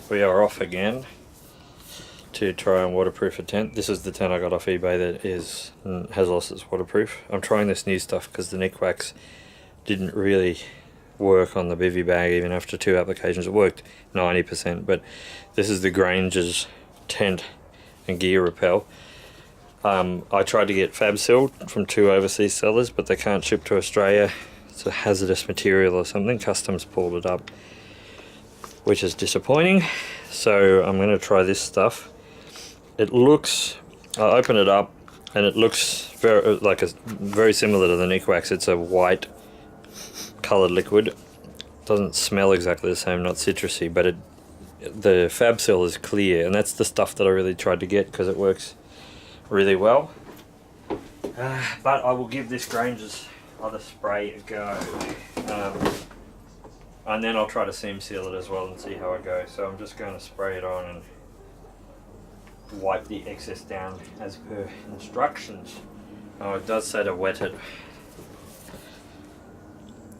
we are off again to try and waterproof a tent. This is the tent I got off eBay that has lost its waterproof. I'm trying this new stuff because the nikwax didn't really work on the bivy bag. Even after 2 applications it worked 90%, but this is the Grangers tent and gear repel. I tried to get fab sealed from 2 overseas sellers, but they can't ship to Australia. It's a hazardous material or something. Customs pulled it up, which is disappointing. So I'm going to try this stuff. It looks, I open it up and it looks very similar to the nikwax. It's a white coloured liquid. Doesn't smell exactly the same, not citrusy, but the fab seal is clear, and that's the stuff that I really tried to get because it works really well. But I will give this Grangers other spray a go, and then I'll try to seam seal it as well and see how I go. So I'm just going to spray it on and wipe the excess down as per instructions. Oh, it does say to wet it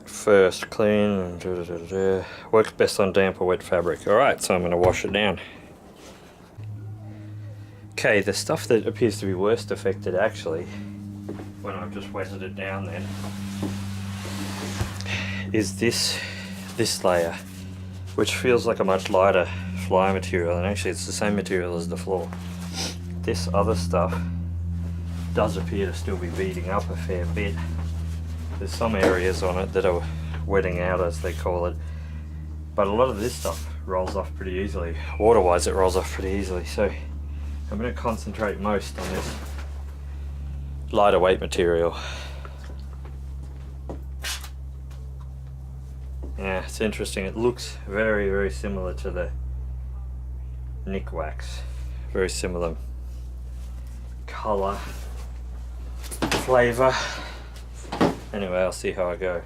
first, clean, and works best on damp or wet fabric. Alright, so I'm going to wash it down. Okay, the stuff that appears to be worst affected actually, when I've just wetted it down then, is this layer, which feels like a much lighter fly material, and actually it's the same material as the floor. This other stuff does appear to still be beading up a fair bit. There's some areas on it that are wetting out, as they call it, but a lot of this stuff rolls off pretty easily. Water-wise it rolls off pretty easily, so I'm going to concentrate most on this lighter weight material. Yeah, it's interesting. It looks very, very similar to the nikwax. Very similar colour, flavour. Anyway, I'll see how I go.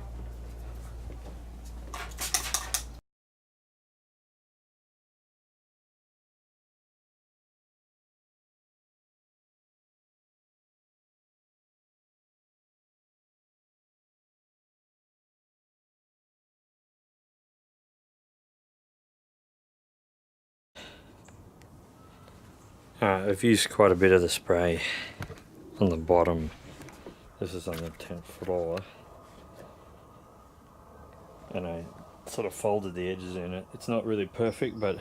I've used quite a bit of the spray on the bottom. This is on the tent floor, and I sort of folded the edges in it. It's not really perfect, but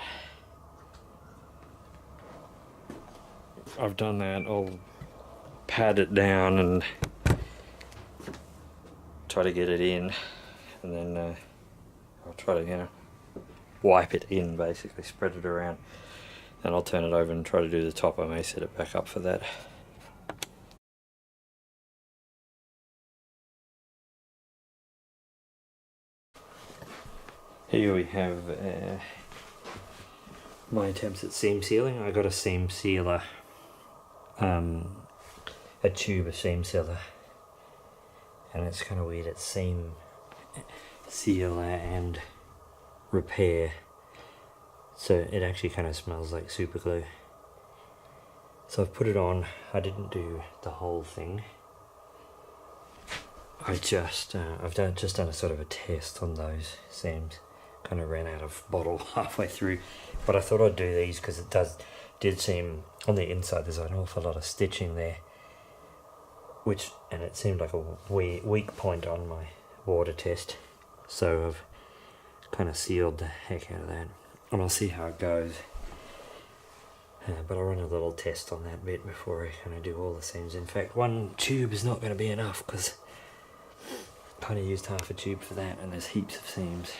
I've done that. I'll pat it down and try to get it in, and then I'll try to, wipe it in, basically spread it around, and I'll turn it over and try to do the top. I may set it back up for that. Here we have my attempts at seam sealing. I got a seam sealer, a tube of seam sealer, and it's kind of weird. It's seam sealer and repair, so it actually kind of smells like super glue. So I've put it on. I didn't do the whole thing. I've just done a sort of a test on those seams. Kind of ran out of bottle halfway through, but I thought I'd do these because it did seem on the inside there's an awful lot of stitching there, and it seemed like a weak point on my water test, so I've kind of sealed the heck out of that, and I'll see how it goes. But I'll run a little test on that bit before I kind of do all the seams. In fact, one tube is not going to be enough because I kind of used half a tube for that, and there's heaps of seams.